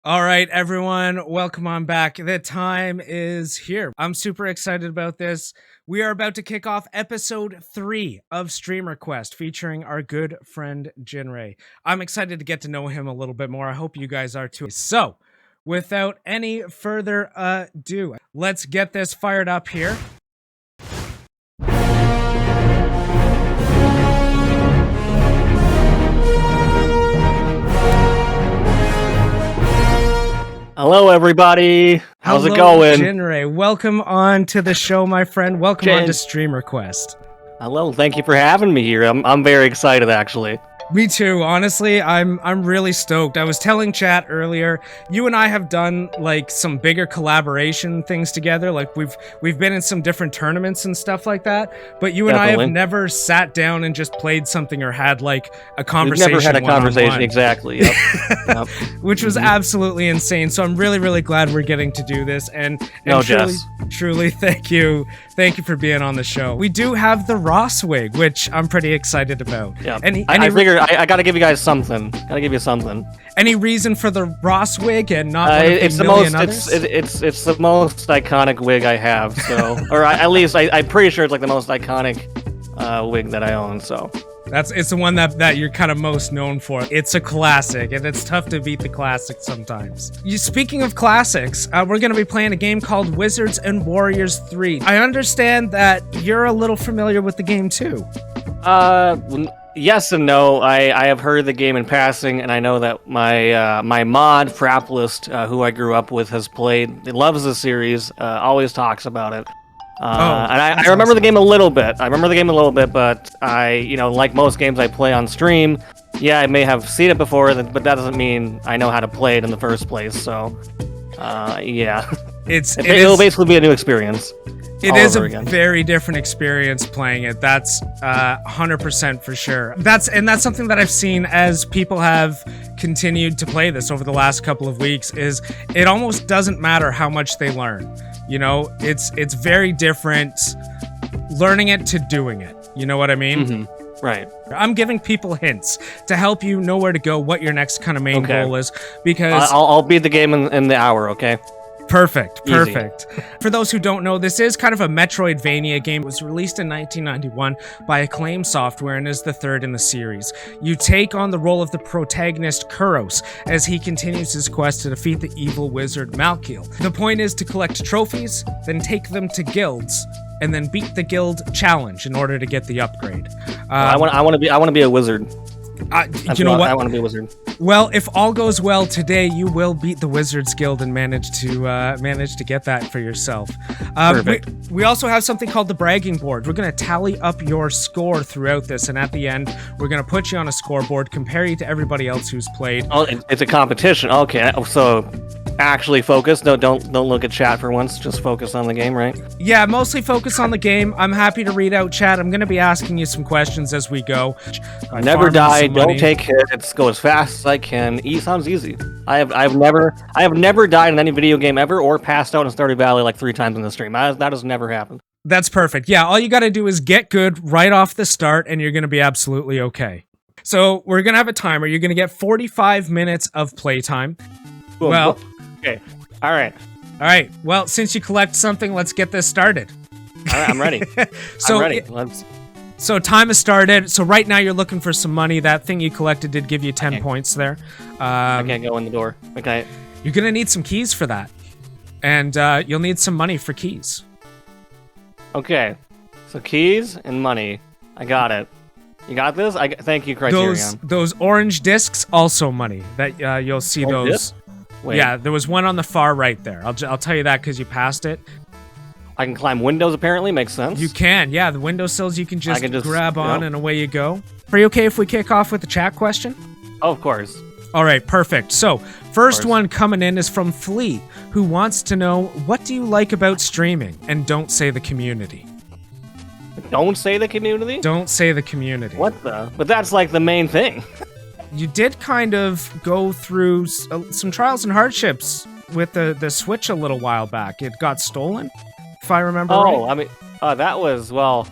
All right, everyone, welcome on back. The time is here. I'm super excited about this. We are about to kick off episode 3 of Stream Request featuring our good friend Jinray. I'm excited to get to know him a little bit more. I hope you guys are too. So, without any further ado, let's get this fired up here. Hello, everybody. How's it going? Jinray, welcome on to the show, my friend. Welcome on to Stream Request. Hello, thank you for having me here. I'm very excited, actually. Me too. Honestly, I'm really stoked. I was telling chat earlier, you and I have done like some bigger collaboration things together. Like we've been in some different tournaments and stuff like that. But you and I have never sat down and just played something or had like a conversation. We've never had a conversation, exactly. Yep. Yep. Which was absolutely insane. So I'm really glad we're getting to do this. And truly, thank you for being on the show. We do have the Ross wig, which I'm pretty excited about. Yeah. I figured I gotta give you guys something. Gotta give you something. Any reason for the Ross wig and not one of it's the the million most others? it's the most iconic wig I have. So, or at least I'm pretty sure it's like the most iconic wig that I own. So. It's the one that you're kind of most known for. It's a classic, and it's tough to beat the classics sometimes. Speaking of classics, we're going to be playing a game called Wizards and Warriors 3. I understand that you're a little familiar with the game too. Yes and no. I have heard the game in passing, and I know that my mod Fraplist, who I grew up with, has played. He loves the series. Always talks about it. And I remember the game a little bit. But like most games I play on stream, yeah, I may have seen it before, but that doesn't mean I know how to play it in the first place. So, yeah, it'll basically be a new experience. It is a very different experience playing it. That's 100% for sure. That's something that I've seen as people have continued to play this over the last couple of weeks. Is it almost doesn't matter how much they learn. You know, it's very different learning it to doing it. You know what I mean? Mm-hmm. Right. I'm giving people hints to help you know where to go, what your next kind of main goal is, because I'll beat the game in the hour, okay? Perfect. For those who don't know, this is kind of a Metroidvania game. It was released in 1991 by Acclaim Software and is the third in the series. You take on the role of the protagonist Kuros as he continues his quest to defeat the evil wizard Malkiel. The point is to collect trophies, then take them to guilds, and then beat the guild challenge in order to get the upgrade. I want to be a wizard. You know what? I want to be a wizard. Well, if all goes well today, you will beat the Wizards Guild and manage to get that for yourself. Perfect. We also have something called the bragging board. We're going to tally up your score throughout this, and at the end, we're going to put you on a scoreboard, compare you to everybody else who's played. Oh, it's a competition. Okay, so actually focus. No, don't look at chat for once. Just focus on the game, right? Yeah, mostly focus on the game. I'm happy to read out chat. I'm going to be asking you some questions as we go. Never die. Don't take hits. Go as fast as I can. Sounds easy. I have never died in any video game ever, or passed out in Stardew Valley like 3 times in the stream. That has never happened. That's perfect. Yeah, all you got to do is get good right off the start, and you're going to be absolutely okay. So we're going to have a timer. You're going to get 45 minutes of playtime. Cool. Well, okay. All right. Well, since you collect something, let's get this started. All right, I'm ready. I'm ready. So time has started. So right now you're looking for some money. That thing you collected did give you 10 points there. I can't go in the door. Okay. You're going to need some keys for that. And you'll need some money for keys. Okay. So keys and money. I got it. You got this? Thank you, Criterion. Those orange discs, also money. That you'll see those. Wait. Yeah, there was one on the far right there. I'll tell you that because you passed it. I can climb windows, apparently. Makes sense. You can, yeah. The windowsills you can just grab on and away you go. Are you okay if we kick off with the chat question? Oh, of course. All right, perfect. So, first one coming in is from Fleet, who wants to know, what do you like about streaming? And don't say the community. Don't say the community? Don't say the community. What the? But that's like the main thing. You did kind of go through some trials and hardships with the Switch a little while back. It got stolen, if I remember right. I mean, that was, well,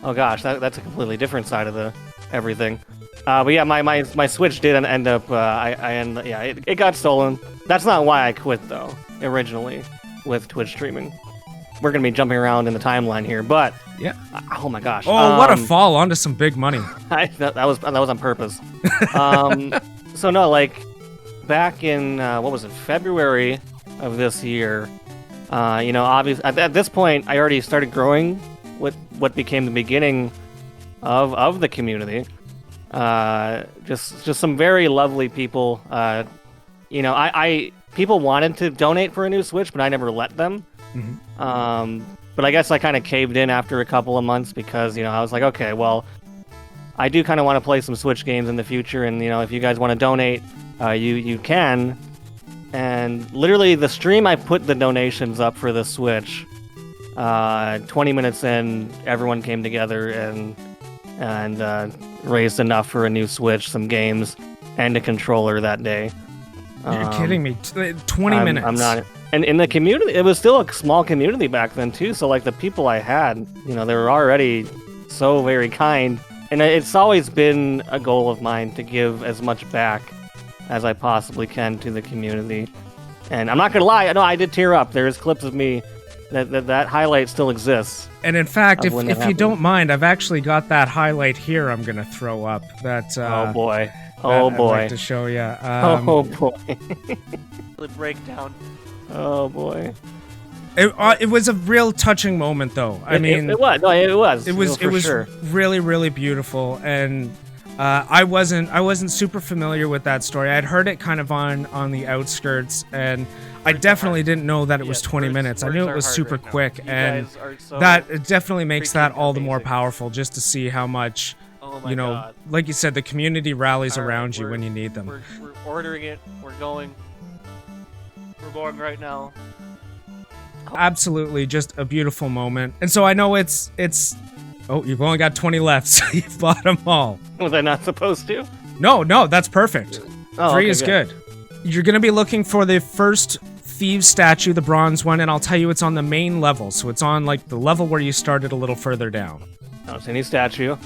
oh gosh, that's a completely different side of everything. But yeah, my Switch did end up. It got stolen. That's not why I quit though. Originally, with Twitch streaming, we're gonna be jumping around in the timeline here, but yeah. Oh my gosh. Oh, what a fall onto some big money. That was on purpose. So no, like back in what was it, February of this year. Obviously at this point, I already started growing what became the beginning of the community. Just some very lovely people. People wanted to donate for a new Switch, but I never let them. Mm-hmm. But I guess I kind of caved in after a couple of months because, I was like, okay, well, I do kind of want to play some Switch games in the future, and, if you guys want to donate, you can. And literally the stream I put the donations up for the Switch, 20 minutes in, everyone came together and raised enough for a new Switch, some games, and a controller that day. You're kidding me. 20 minutes. I'm not. And in the community, it was still a small community back then, too. So, like, the people I had, they were already so very kind. And it's always been a goal of mine to give as much back as I possibly can to the community. And I'm not going to lie, I did tear up. There's clips of me that highlight still exists. And in fact, if you don't mind, I've actually got that highlight here I'm going to throw up. Oh, boy. I'd like to show you. Oh, boy. The breakdown. Oh boy! It was a real touching moment, though. It was. No, it was. It was. It was sure. really, really beautiful, and I wasn't super familiar with that story. I'd heard it kind of on the outskirts, and I definitely didn't know that it was 20 minutes. I knew it was super quick, and that it definitely makes that all the more powerful just to see how much. God. Like you said, the community rallies around you when you need them. We're ordering it. We're going. We're going right now. Absolutely, just a beautiful moment. And so I know it's. Oh, you've only got 20 left, so you've bought them all. Was I not supposed to? No, that's perfect. 3 is good. You're gonna be looking for the first Thieves statue, the bronze one, and I'll tell you it's on the main level, so it's on like the level where you started a little further down. I don't see any statue.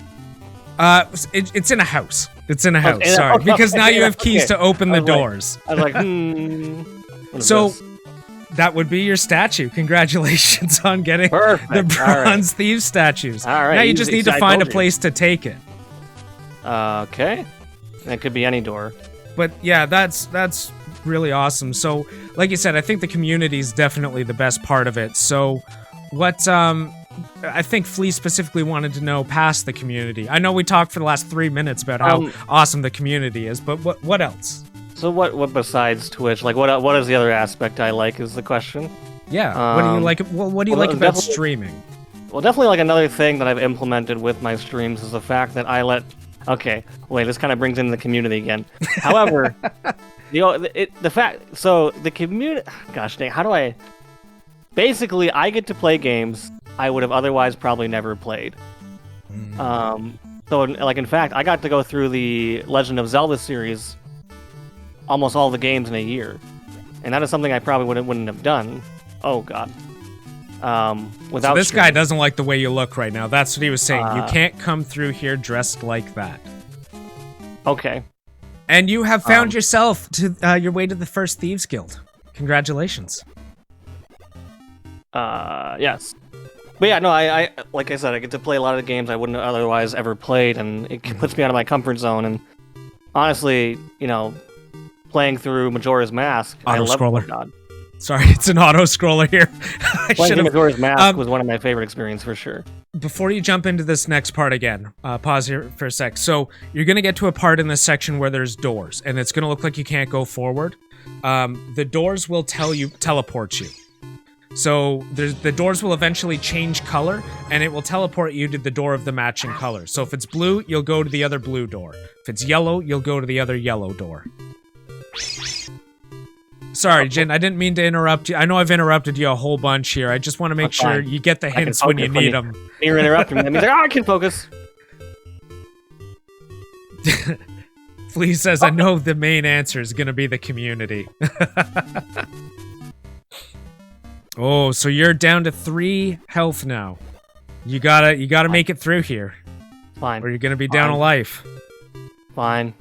It's in a house. It's in a house. Sorry, because now you have keys to open the doors. I was like, So that would be your statue. Congratulations on getting the bronze Thieves statues. All right. Now you just need to find a place to take it. Okay. That could be any door. But yeah, that's really awesome. So, like you said, I think the community is definitely the best part of it. So, what I think Flea specifically wanted to know past the community. I know we talked for the last 3 minutes about how awesome the community is, but what else? So what besides Twitch? Like what is the other aspect I like is the question. Yeah. What do you like? Well, what do you like about streaming? Well, definitely like another thing that I've implemented with my streams is the fact that I let. Okay, wait. This kind of brings in the community again. However, the fact. So the community. Gosh dang. How do I? Basically, I get to play games I would have otherwise probably never played. So, like, in fact, I got to go through the Legend of Zelda series, almost all the games in a year, and that is something I probably wouldn't have done. Oh God. Without so this guy doesn't like the way you look right now. That's what he was saying. You can't come through here dressed like that. Okay. And you have found yourself to your way to the first Thieves Guild. Congratulations. Yes. But yeah, no, I like I said, I get to play a lot of the games I wouldn't have otherwise ever played, and it puts me out of my comfort zone. And honestly, playing through Majora's Mask, I love it. God. Sorry, it's an auto-scroller here. Playing through Majora's Mask was one of my favorite experiences for sure. Before you jump into this next part again, pause here for a sec. So you're going to get to a part in this section where there's doors, and it's going to look like you can't go forward. The doors will teleport you. So the doors will eventually change color, and it will teleport you to the door of the matching color. So if it's blue, you'll go to the other blue door. If it's yellow, you'll go to the other yellow door. Sorry, Jin, I didn't mean to interrupt you. I know I've interrupted you a whole bunch here. I just want to make sure you get the hints when you need them. You're interrupting me. That means I can focus. Flea says, I know the main answer is going to be the community. Oh, so you're down to 3 health now. You gotta make it through here. Fine. Or you're gonna be down a life. Fine.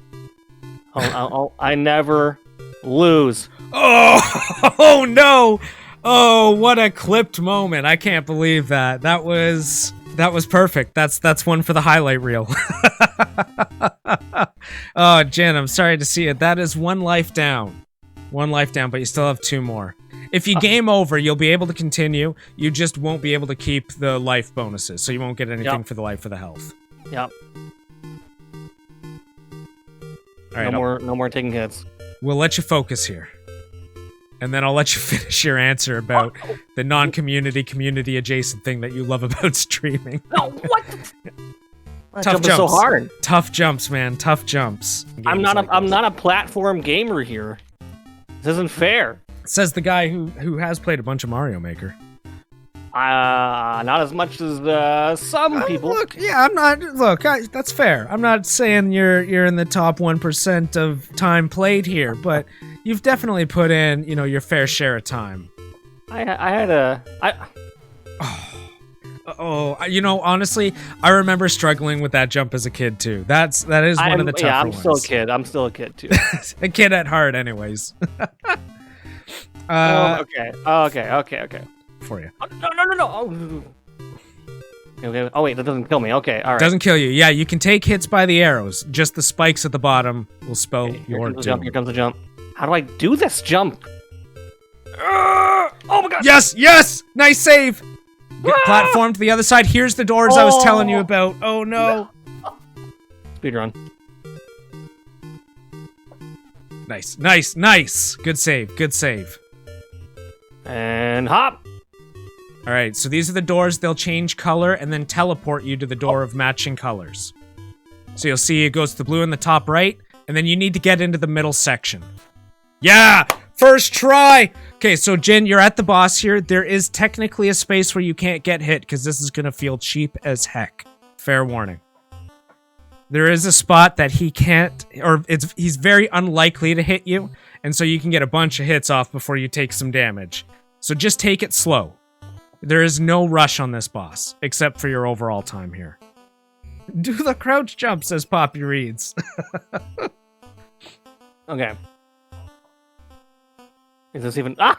I never lose. Oh, oh no! Oh, what a clipped moment! I can't believe that. That was perfect. That's one for the highlight reel. Oh, Jen, I'm sorry to see it. That is one life down. One life down, but you still have 2 more. If you game over, you'll be able to continue. You just won't be able to keep the life bonuses, so you won't get anything for the life or the health. Yep. All right, no more taking hits. We'll let you focus here. And then I'll let you finish your answer about the non-community, community-adjacent thing that you love about streaming. No, what? Tough jumps. So hard. Tough jumps, man. Tough jumps. I'm not a platform gamer here. This isn't fair. Says the guy who has played a bunch of Mario Maker. Not as much as some people. Look, yeah, I'm not. Look, that's fair. I'm not saying you're in the top 1% of time played here, but you've definitely put in, your fair share of time. Honestly, I remember struggling with that jump as a kid too. That is one of the tougher ones. I'm still a kid too. A kid at heart, anyways. Okay. For you. Oh, no. Okay. Oh wait, that doesn't kill me. Okay, all right. Doesn't kill you. Yeah, you can take hits by the arrows. Just the spikes at the bottom will spell your doom. Here comes the jump. How do I do this jump? Oh my god! Yes! Nice save! Platform to the other side. Here's the doors I was telling you about. Oh no! Speedrun. Nice. Good save. And hop! Alright, so these are the doors. They'll change color and then teleport you to the door of matching colors. So you'll see it goes to the blue in the top right, and then you need to get into the middle section. Yeah! First try! Okay, so Jin, you're at the boss here. There is technically a space where you can't get hit, because this is going to feel cheap as heck. Fair warning. There is a spot that he can't, or he's very unlikely to hit you, and so you can get a bunch of hits off before you take some damage. So just take it slow. There is no rush on this boss, except for your overall time here. Do the crouch jump, says Poppy Reads. Okay. Is this even... Ah!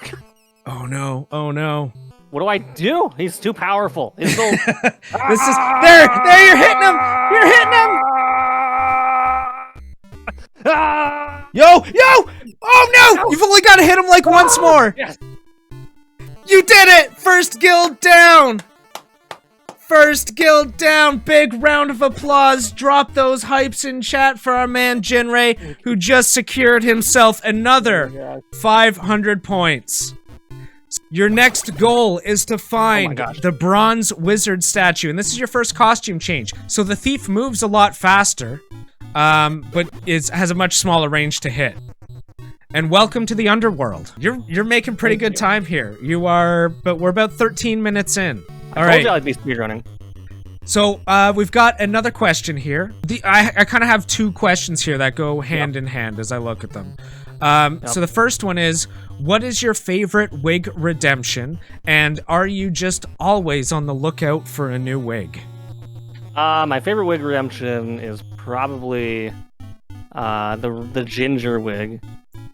Oh no. What do I do? He's too powerful. He's so... This is... There, you're hitting him! You're hitting him! Yo! Oh no! You've only got to hit him like once more! Yes. You did it! First guild down! First guild down! Big round of applause. Drop those hypes in chat for our man Jinray, who just secured himself another 500 points. Your next goal is to find the bronze wizard statue, and this is your first costume change. So the thief moves a lot faster, but has a much smaller range to hit. And welcome to the underworld. You're making pretty good time here. You are, but we're about 13 minutes in. All right. I told you I'd be speedrunning. So we've got another question here. I kind of have 2 questions here that go hand in hand as I look at them. So the first one is, what is your favorite wig redemption? And are you just always on the lookout for a new wig? My favorite wig redemption is probably the ginger wig.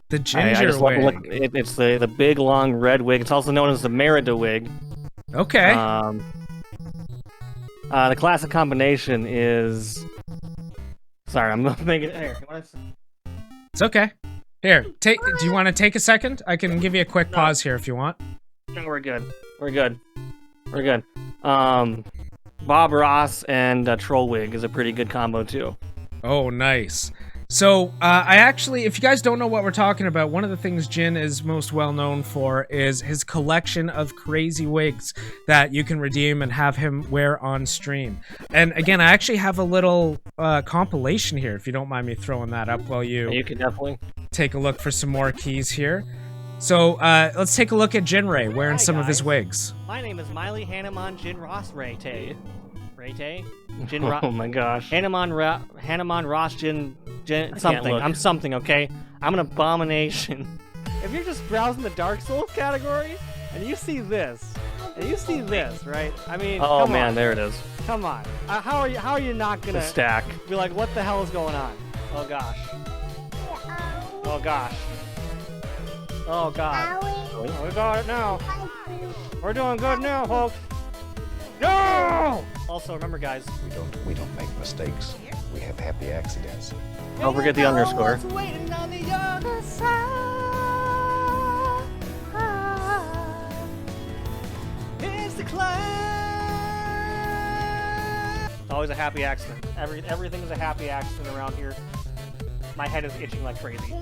The ginger wig. It's the big long red wig. It's also known as the Merida wig. Okay. The classic combination is... Sorry, I'm making... Here, it's okay. Here, do you want to take a second? I can give you a quick pause here if you want. No, we're good. Bob Ross and Troll Wig is a pretty good combo too. Oh, nice. So, I actually, if you guys don't know what we're talking about, one of the things Jin is most well known for is his collection of crazy wigs that you can redeem and have him wear on stream. And again, I actually have a little compilation here, if you don't mind me throwing that up while you can definitely take a look for some more keys here. So, let's take a look at Jinray wearing some of his wigs. My name is Miley Hanneman Jin Ross Rayte. Oh my gosh. Hanneman Ross Jin something. I'm something, okay? I'm an abomination. If you're just browsing the Dark Souls category and you see this, right? I mean, oh come man, on. there it is. Come on. How are you not gonna the stack. be like, what the hell is going on? Oh gosh. Oh gosh. Oh god. We got it now. We're doing good now, folks. No! Also, remember, guys. We don't make mistakes. We have happy accidents. Don't forget the underscore. Waiting on the other side. It's the climb. It's always a happy accident. Everything is a happy accident around here. My head is itching like crazy.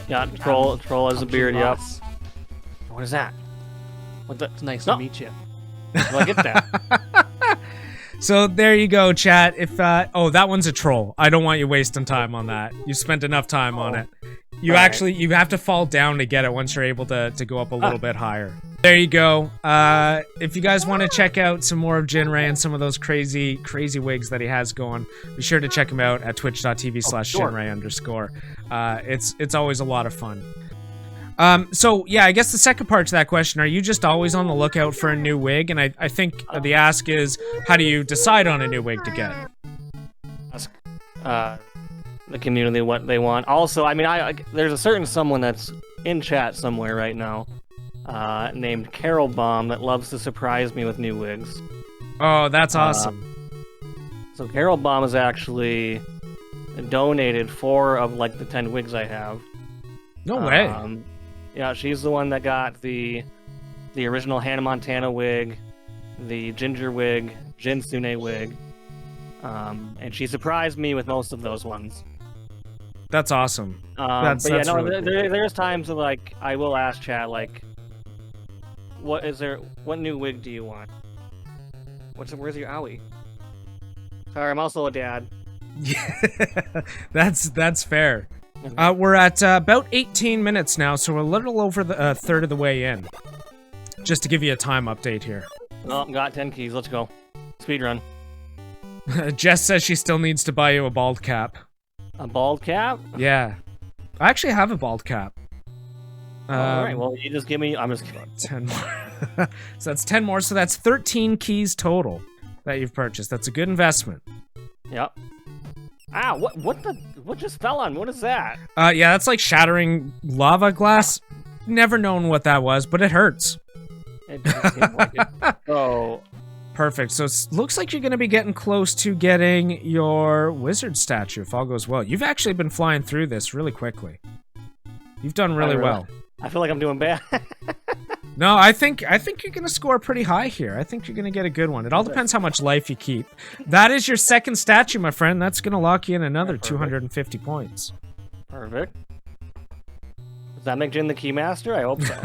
Yeah, troll has a beard. Yep. What is that? What the? It's nice No. to meet you. Do I get that? So there you go, chat. If oh, that one's a troll. I don't want you wasting time on that. You spent enough time on it. You All actually you have to fall down to get it once you're able to go up a little bit higher. There you go. If you guys want to check out some more of Jinray and some of those crazy wigs that he has going, be sure to check him out at twitch.tv/Jinray_. It's always a lot of fun. So yeah, I guess the second part to that question, are you just always on the lookout for a new wig? And I think the ask is, how do you decide on a new wig to get? Ask the community what they want. Also, I mean, there's a certain someone that's in chat somewhere right now, named Carol Bomb, that loves to surprise me with new wigs. Oh, that's awesome. So Carol Bomb has actually donated 4 of like the 10 wigs I have. No way. Yeah, she's the one that got the original Hannah Montana wig, the Ginger wig, Jinsune wig, and she surprised me with most of those ones. That's awesome. But yeah, no, really cool. there's times that, like, I will ask chat, like, what new wig do you want? Where's your owie? Sorry, I'm also a dad. Yeah, that's fair. We're at about 18 minutes now, so we're a little over the third of the way in. Just to give you a time update here. Oh, got 10 keys. Let's go. Speedrun. Jess says she still needs to buy you a bald cap. A bald cap? Yeah. I actually have a bald cap. Alright, well, you just give me... I'm just kidding. 10 more. So that's 10 more, so that's 13 keys total that you've purchased. That's a good investment. Yep. Ah, what just fell on? What is that? Yeah, that's like shattering lava glass. Never known what that was, but it hurts. It doesn't seem like it. Oh. Perfect. So it looks like you're going to be getting close to getting your wizard statue if all goes well. You've actually been flying through this really quickly. You've done really well. I feel like I'm doing bad. No, I think you're going to score pretty high here. I think you're going to get a good one. It all depends how much life you keep. That is your second statue, my friend. That's going to lock you in another 250 points. Perfect. Does that make Jin the Keymaster? I hope so.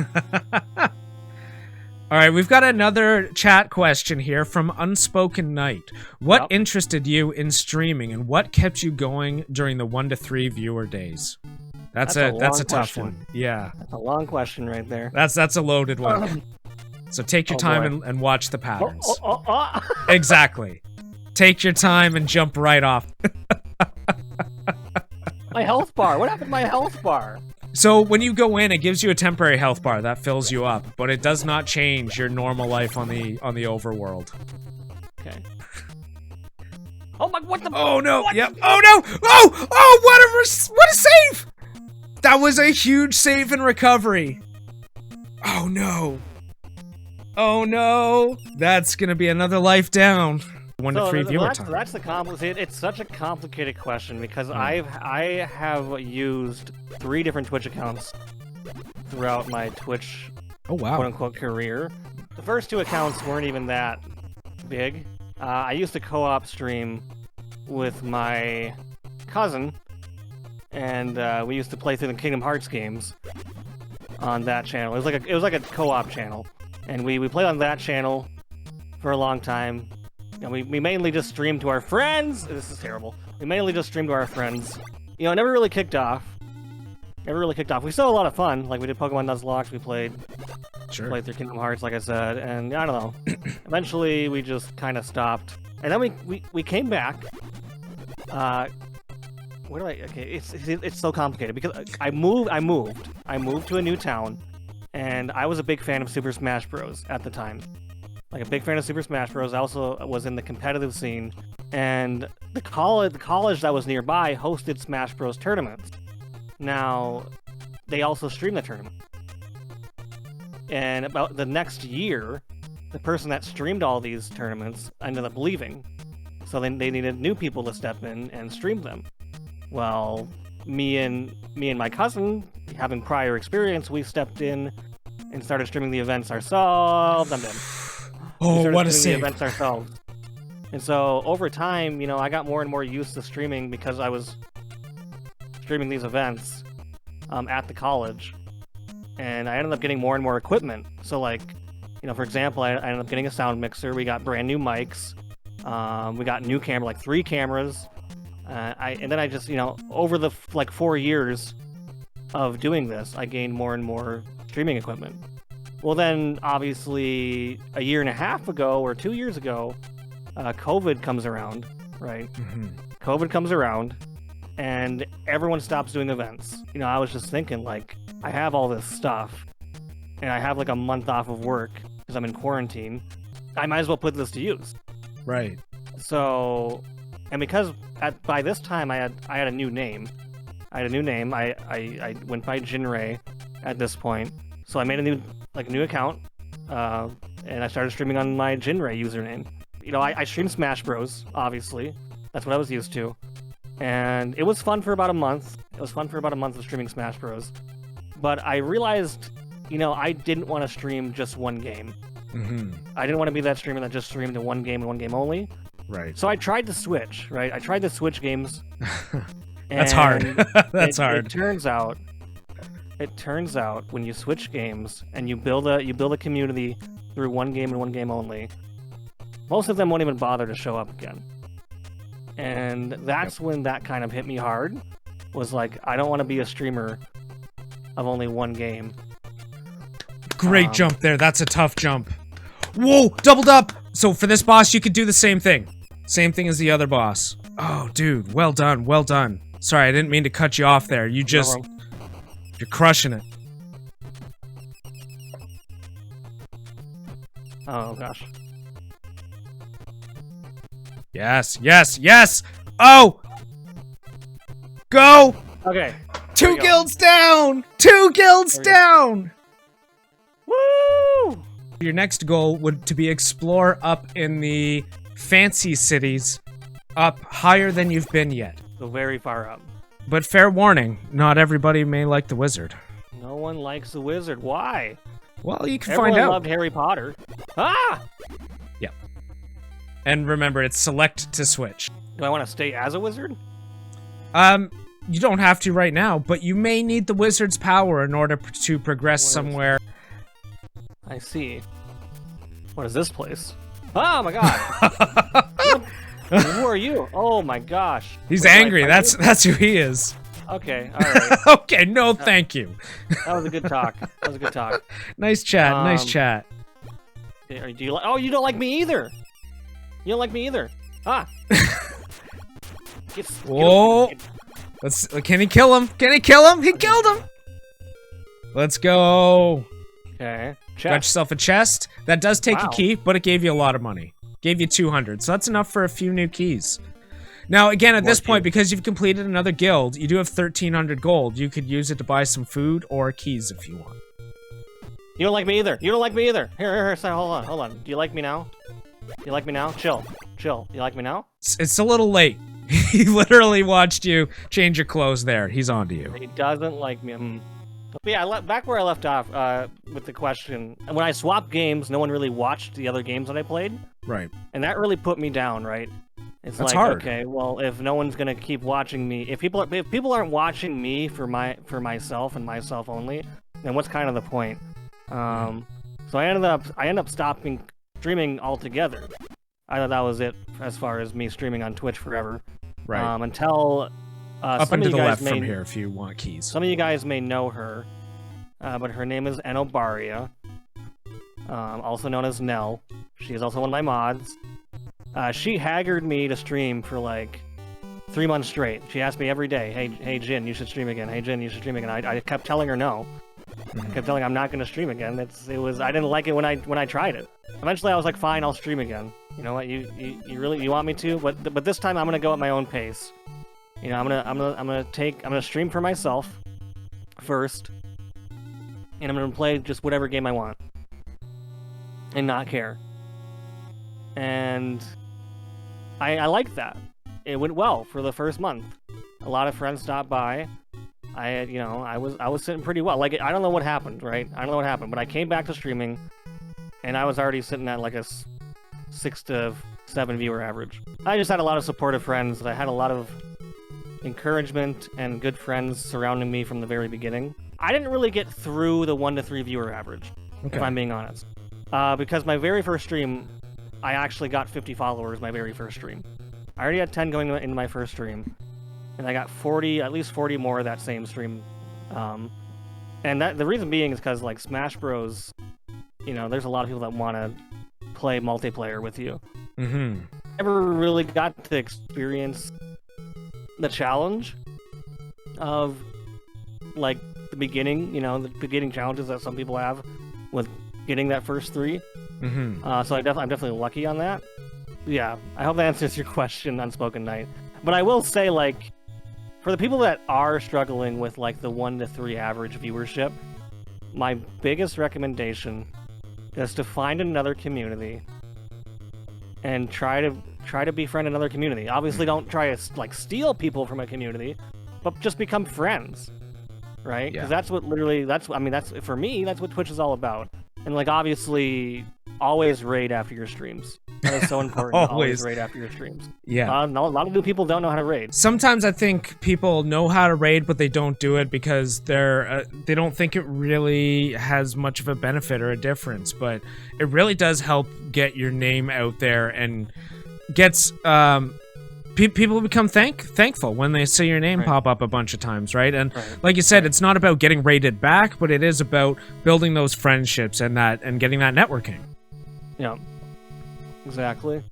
All right, we've got another chat question here from Unspoken Night. What interested you in streaming, and what kept you going during the 1 to 3 viewer days? That's a tough one. Yeah. That's a long question right there. That's a loaded one. So take your time and watch the patterns. Oh. Exactly. Take your time and jump right off. My health bar. What happened to my health bar? So when you go in, it gives you a temporary health bar that fills you up, but it does not change your normal life on the overworld. Okay. Oh my! What the? Oh no! What? Yep. Oh no! Oh! What a save! That was a huge save and recovery. Oh no! Oh no! That's gonna be another life down. 1 to 3 viewer time. That's the complicated. It's such a complicated question because I have used 3 different Twitch accounts throughout my Twitch quote unquote career. The first 2 accounts weren't even that big. I used to co-op stream with my cousin, and we used to play through the Kingdom Hearts games on that channel. It was like a co-op channel, and we played on that channel for a long time. And we mainly just streamed to our friends. This is terrible. We mainly just streamed to our friends. You know, it never really kicked off. We still had a lot of fun. Like, we did Pokemon Nuzlocke. We played through Kingdom Hearts, like I said. And I don't know. Eventually, we just kind of stopped. And then we came back. Okay, it's so complicated because I moved to a new town, and I was a big fan of Super Smash Bros. At the time. Like a big fan of Super Smash Bros. I also was in the competitive scene and the college that was nearby hosted Smash Bros. Tournaments. Now, they also streamed the tournament. And about the next year, the person that streamed all these tournaments ended up leaving. So then they needed new people to step in and stream them. Well, me and my cousin, having prior experience, we stepped in and started streaming the events ourselves. Oh, what a save! The events ourselves. And so over time, you know, I got more and more used to streaming because I was streaming these events at the college, and I ended up getting more and more equipment. So like, you know, for example, I ended up getting a sound mixer. We got brand new mics. We got new camera, like 3 cameras. And then I just, you know, over the 4 years of doing this, I gained more and more streaming equipment. Well, then obviously a year and a half ago or 2 years ago, COVID comes around, right? Mm-hmm. COVID comes around, and everyone stops doing events. You know, I was just thinking, like, I have all this stuff, and I have like a month off of work because I'm in quarantine. I might as well put this to use. Right. So, and because by this time I had a new name. I went by Jinray at this point. So I made a new account, and I started streaming on my Jinray username. You know, I streamed Smash Bros. Obviously, that's what I was used to, and it was fun for about a month. It was fun for about a month of streaming Smash Bros. But I realized, you know, I didn't want to stream just one game. Mm-hmm. I didn't want to be that streamer that just streamed to one game and one game only. Right. So I tried to switch, right? I tried to switch games. That's hard. That's hard. It turns out when you switch games and you build a community through one game and one game only, most of them won't even bother to show up again. And that's when that kind of hit me hard. Was like, I don't want to be a streamer of only one game. Great jump there. That's a tough jump. Whoa, doubled up. So for this boss, you could do the same thing. Same thing as the other boss. Oh, dude, well done, well done. Sorry, I didn't mean to cut you off there. You're crushing it. Oh, gosh. Yes, yes, yes! Oh! Go! Okay. 2 guilds down! 2 guilds down! Woo! Your next goal would to be explore up in the fancy cities, up higher than you've been yet. So very far up. But fair warning, not everybody may like the wizard. No one likes the wizard. Why? Well, you can Everyone find out. loved Harry Potter. Ah! Yep. And remember, it's select to switch. Do I want to stay as a wizard? You don't have to right now, but you may need the wizard's power in order to progress somewhere. I see. What is this place? Oh my god! Who are you? Oh my gosh! He's angry. That's who he is. Okay, all right. Okay, no, thank you. That was a good talk. That was a good talk. Nice chat. Nice chat. Do you oh, you don't like me either. You don't like me either. Ah. Whoa! Can he kill him? Can he kill him? He killed him. Let's go. Okay. Got yourself a chest. That does take a key, but it gave you a lot of money. Gave you 200, so that's enough for a few new keys. Now, again, at this point, because you've completed another guild, you do have 1,300 gold. You could use it to buy some food or keys if you want. You don't like me either. You don't like me either. Here, hold on. Do you like me now? Do you like me now? Chill. You like me now? It's a little late. He literally watched you change your clothes there. He's on to you. He doesn't like me. But yeah, back where I left off with the question. When I swapped games, no one really watched the other games that I played. Right. And that really put me down, right? It's That's like, hard. Okay, well, if no one's gonna keep watching me, if people aren't watching me for myself and myself only, then what's kind of the point? So I ended up stopping streaming altogether. I thought that was it as far as me streaming on Twitch forever. Right. Until up and to the left from here if you want keys. Some of you guys may know her, but her name is Enobaria, also known as Nell. She is also one of my mods. She haggered me to stream for like 3 months straight. She asked me every day, hey Jin, you should stream again. Hey Jin, you should stream again. I kept telling her no. I kept telling I'm not gonna stream again. I didn't like it when I tried it. Eventually I was like, fine, I'll stream again. You know what? You really want me to? But this time I'm gonna go at my own pace. You know, I'm gonna stream for myself first, and I'm gonna play just whatever game I want and not care. And I liked that. It went well for the first month. A lot of friends stopped by. I was sitting pretty well. Like, I don't know what happened, right? I don't know what happened, but I came back to streaming, and I was already sitting at like a 6 to 7 viewer average. I just had a lot of supportive friends. I had a lot of encouragement and good friends surrounding me from the very beginning. I didn't really get through the 1 to 3 viewer average, if I'm being honest. Because my very first stream, I actually got 50 followers my very first stream. I already had 10 going into my first stream, and I got 40, at least 40 more that same stream. And the reason being is because, like, Smash Bros, you know, there's a lot of people that want to play multiplayer with you. Mm-hmm. Never really got to experience the challenge of, like, the beginning, you know, the beginning challenges that some people have with getting that first 3. Mm-hmm. So I'm definitely lucky on that. Yeah, I hope that answers your question, Unspoken Knight. But I will say, like, for the people that are struggling with, like, the 1 to 3 average viewership, my biggest recommendation is to find another community and try to befriend another community. Obviously, don't try to, like, steal people from a community, but just become friends, right? Because that's what for me, that's what Twitch is all about. And, like, obviously, always raid after your streams. That is so important. Always raid after your streams. Yeah. A lot of new people don't know how to raid. Sometimes I think people know how to raid, but they don't do it because they don't think it really has much of a benefit or a difference. But it really does help get your name out there and gets people become thankful when they see your name pop up a bunch of times, right? And like you said, it's not about getting raided back, but it is about building those friendships and getting that networking. Yeah, exactly.